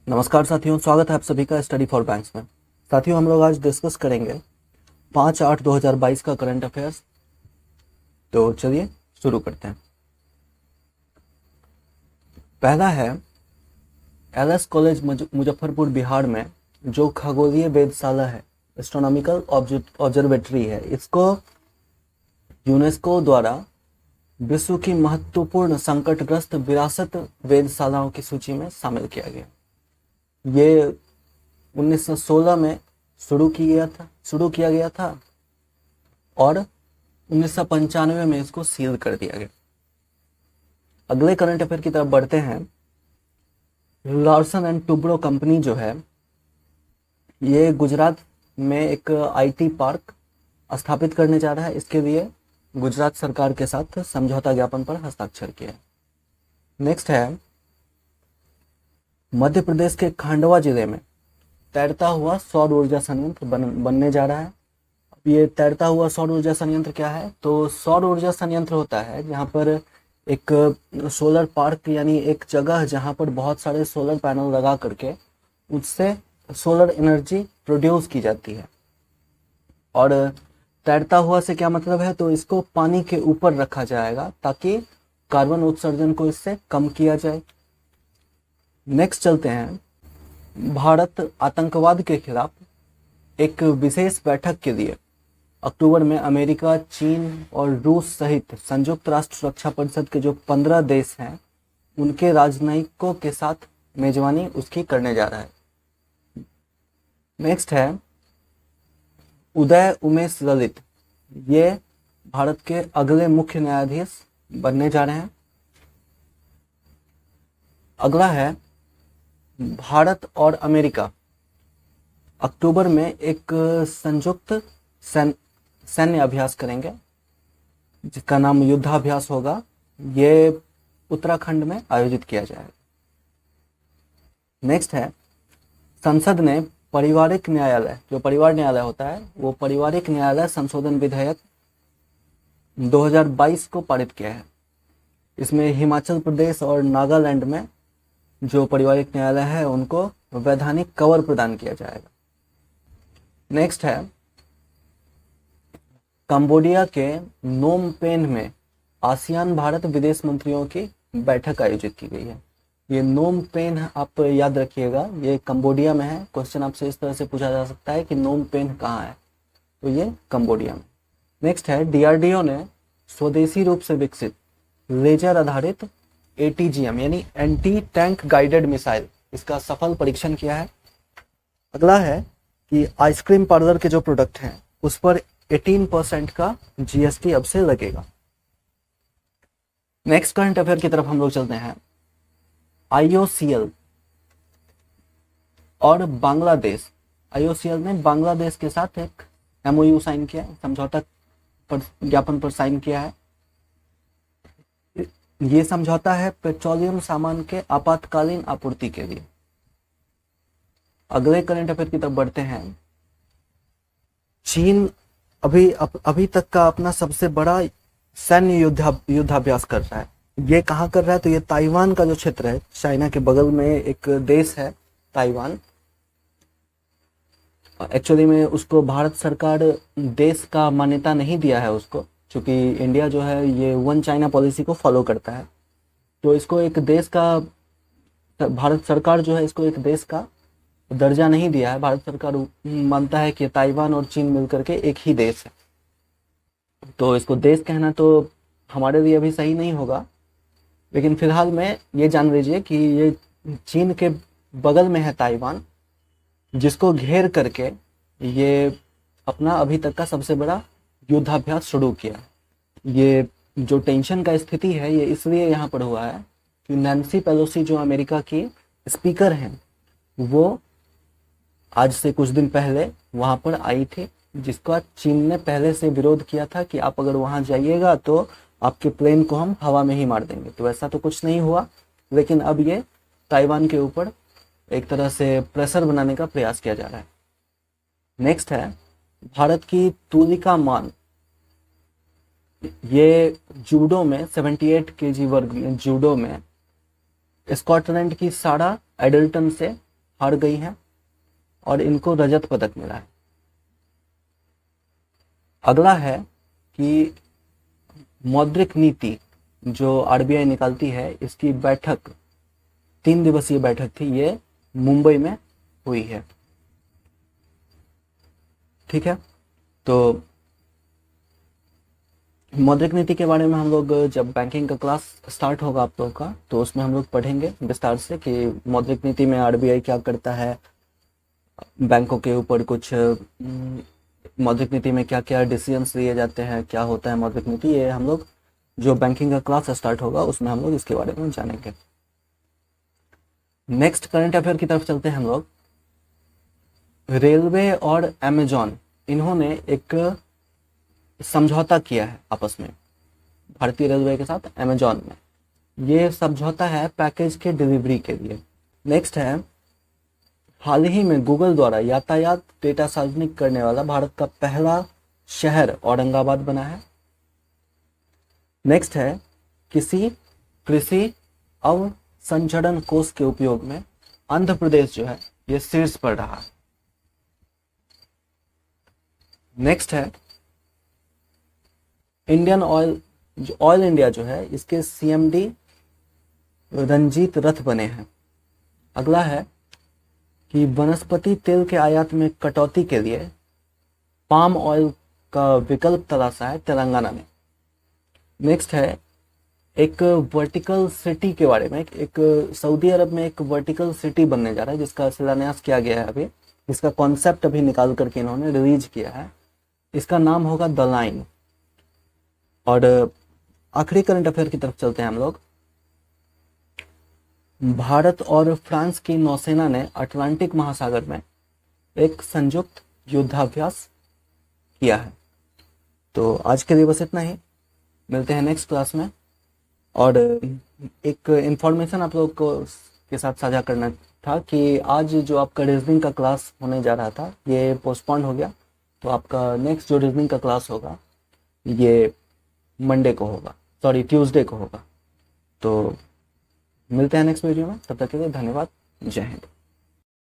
नमस्कार साथियों, स्वागत है आप सभी का स्टडी फॉर बैंक्स में। साथियों, हम लोग आज डिस्कस करेंगे 5/8/2022 का करंट अफेयर्स। तो चलिए शुरू करते हैं। पहला है, एलएस कॉलेज मुजफ्फरपुर बिहार में जो खगोलीय वेधशाला है, एस्ट्रोनॉमिकल ऑब्जर्वेटरी है, इसको यूनेस्को द्वारा विश्व की महत्वपूर्ण संकटग्रस्त विरासत वेधशालाओं की सूची में शामिल किया गया। ये 1916 में शुरू किया गया था और 1995 में इसको सील कर दिया गया। अगले करंट अफेयर की तरफ बढ़ते हैं। लार्सन एंड टुब्रो कंपनी जो है, ये गुजरात में एक आईटी पार्क स्थापित करने जा रहा है। इसके लिए गुजरात सरकार के साथ समझौता ज्ञापन पर हस्ताक्षर किया है। नेक्स्ट है, मध्य प्रदेश के खंडवा जिले में तैरता हुआ सौर ऊर्जा संयंत्र बनने जा रहा है। अब ये तैरता हुआ सौर ऊर्जा संयंत्र क्या है? तो सौर ऊर्जा संयंत्र होता है जहाँ पर एक सोलर पार्क, यानी एक जगह जहाँ पर बहुत सारे सोलर पैनल लगा करके उससे सोलर एनर्जी प्रोड्यूस की जाती है। और तैरता हुआ से क्या मतलब है? तो इसको पानी के ऊपर रखा जाएगा ताकि कार्बन उत्सर्जन को इससे कम किया जाए। नेक्स्ट चलते हैं। भारत आतंकवाद के खिलाफ एक विशेष बैठक के लिए अक्टूबर में अमेरिका, चीन और रूस सहित संयुक्त राष्ट्र सुरक्षा परिषद के जो 15 देश हैं उनके राजनयिकों के साथ मेजबानी उसकी करने जा रहा है। नेक्स्ट है, उदय उमेश ललित, ये भारत के अगले मुख्य न्यायाधीश बनने जा रहे हैं। अगला है, भारत और अमेरिका अक्टूबर में एक संयुक्त सैन्य अभ्यास करेंगे जिसका नाम युद्धाभ्यास होगा। ये उत्तराखंड में आयोजित किया जाएगा। नेक्स्ट है, संसद ने पारिवारिक न्यायालय, जो परिवार न्यायालय होता है, वो पारिवारिक न्यायालय संशोधन विधेयक 2022 को पारित किया है। इसमें हिमाचल प्रदेश और नागालैंड में जो पारिवारिक न्यायालय है उनको वैधानिक कवर प्रदान किया जाएगा। नेक्स्ट है, कंबोडिया के नोम पेन में आसियान भारत विदेश मंत्रियों की बैठक आयोजित की गई है। ये नोम पेन आप याद रखिएगा, ये कंबोडिया में है। क्वेश्चन आपसे इस तरह से पूछा जा सकता है कि नोम पेन कहाँ है, तो ये कंबोडिया में। नेक्स्ट है, डीआरडीओ ने स्वदेशी रूप से विकसित लेजर आधारित एटीजीएम यानी एंटी टैंक गाइडेड मिसाइल, इसका सफल परीक्षण किया है। अगला है कि आइसक्रीम पार्लर के जो प्रोडक्ट हैं उस पर 18% का जीएसटी अब से लगेगा। नेक्स्ट करंट अफेयर की तरफ हम लोग चलते हैं। आईओसीएल और बांग्लादेश, आईओसीएल ने बांग्लादेश के साथ एक एमओयू साइन किया है, समझौता ज्ञापन पर साइन किया है। ये समझौता है पेट्रोलियम सामान के आपातकालीन आपूर्ति के लिए। अगले करंट अफेयर की तरफ बढ़ते हैं। चीन अभी तक का अपना सबसे बड़ा सैन्य युद्धाभ्यास कर रहा है। ये कहाँ कर रहा है? तो ये ताइवान का जो क्षेत्र है, चाइना के बगल में एक देश है ताइवान। एक्चुअली में उसको भारत सरकार देश का मान्यता नहीं दिया है उसको, क्योंकि इंडिया जो है ये वन चाइना पॉलिसी को फॉलो करता है। तो इसको एक देश का, भारत सरकार जो है इसको एक देश का दर्जा नहीं दिया है। भारत सरकार मानता है कि ताइवान और चीन मिलकर के एक ही देश है। तो इसको देश कहना तो हमारे लिए अभी सही नहीं होगा, लेकिन फिलहाल में ये जान लीजिए कि ये चीन के बगल में है ताइवान, जिसको घेर करके ये अपना अभी तक का सबसे बड़ा युद्धाभ्यास शुरू किया। ये जो टेंशन का स्थिति है ये इसलिए यहाँ पर हुआ है कि नैन्सी पेलोसी जो अमेरिका की स्पीकर हैं वो आज से कुछ दिन पहले वहाँ पर आई थी, जिसका चीन ने पहले से विरोध किया था कि आप अगर वहाँ जाइएगा तो आपके प्लेन को हम हवा में ही मार देंगे। तो ऐसा तो कुछ नहीं हुआ, लेकिन अब ये ताइवान के ऊपर एक तरह से प्रेशर बनाने का प्रयास किया जा रहा है। नेक्स्ट है, भारत की तुलिका मान, ये जूडो में 78 केजी वर्ग में जूडो में स्कॉटलैंड की सारा एडल्टन से हार गई हैं और इनको रजत पदक मिला है। अगला है कि मौद्रिक नीति जो आरबीआई निकालती है, इसकी बैठक 3 दिवसीय बैठक थी, ये मुंबई में हुई है। ठीक है, तो मौद्रिक नीति के बारे में हम लोग जब बैंकिंग का क्लास स्टार्ट होगा आप लोगों का, तो उसमें हम लोग पढ़ेंगे विस्तार से कि मौद्रिक नीति में आरबीआई क्या करता है, बैंकों के ऊपर कुछ मौद्रिक नीति में क्या क्या डिसीजंस लिए जाते हैं, क्या होता है मौद्रिक नीति, ये हम लोग जो बैंकिंग का क्लास स्टार्ट होगा उसमें हम लोग इसके बारे में जानेंगे। नेक्स्ट करंट अफेयर की तरफ चलते हैं हम लोग। रेलवे और अमेजॉन, इन्होंने एक समझौता किया है आपस में, भारतीय रेलवे के साथ अमेजॉन में। ये समझौता है पैकेज के डिलीवरी के लिए। नेक्स्ट है, हाल ही में गूगल द्वारा यातायात डेटा सार्वजनिक करने वाला भारत का पहला शहर औरंगाबाद बना है। नेक्स्ट है, किसी कृषि अवसंरचरण कोष के उपयोग में आंध्र प्रदेश जो है ये शीर्ष पर रहा है। नेक्स्ट है, इंडियन ऑयल इंडिया जो है इसके सीएमडी रंजीत रथ बने हैं। अगला है कि वनस्पति तेल के आयात में कटौती के लिए पाम ऑयल का विकल्प तलाशा है तेलंगाना ने। नेक्स्ट है, एक वर्टिकल सिटी के बारे में, एक सऊदी अरब में एक वर्टिकल सिटी बनने जा रहा है जिसका शिलान्यास किया गया है अभी, इसका कॉन्सेप्ट अभी निकाल करके इन्होंने रिलीज किया है। इसका नाम होगा द लाइन। और आखिरी करंट अफेयर की तरफ चलते हैं हम लोग। भारत और फ्रांस की नौसेना ने अटलांटिक महासागर में एक संयुक्त युद्धाभ्यास किया है। तो आज के लिए बस इतना ही, मिलते हैं नेक्स्ट क्लास में। और एक इंफॉर्मेशन आप लोग को के साथ साझा करना था कि आज जो आपका रीजनिंग का क्लास होने जा रहा था ये पोस्टपोन हो गया, तो आपका नेक्स्ट जो रीजनिंग का क्लास होगा ये मंडे को होगा, सॉरी ट्यूसडे को होगा। तो मिलते हैं नेक्स्ट वीडियो में, तब तक के लिए धन्यवाद, जय हिंद।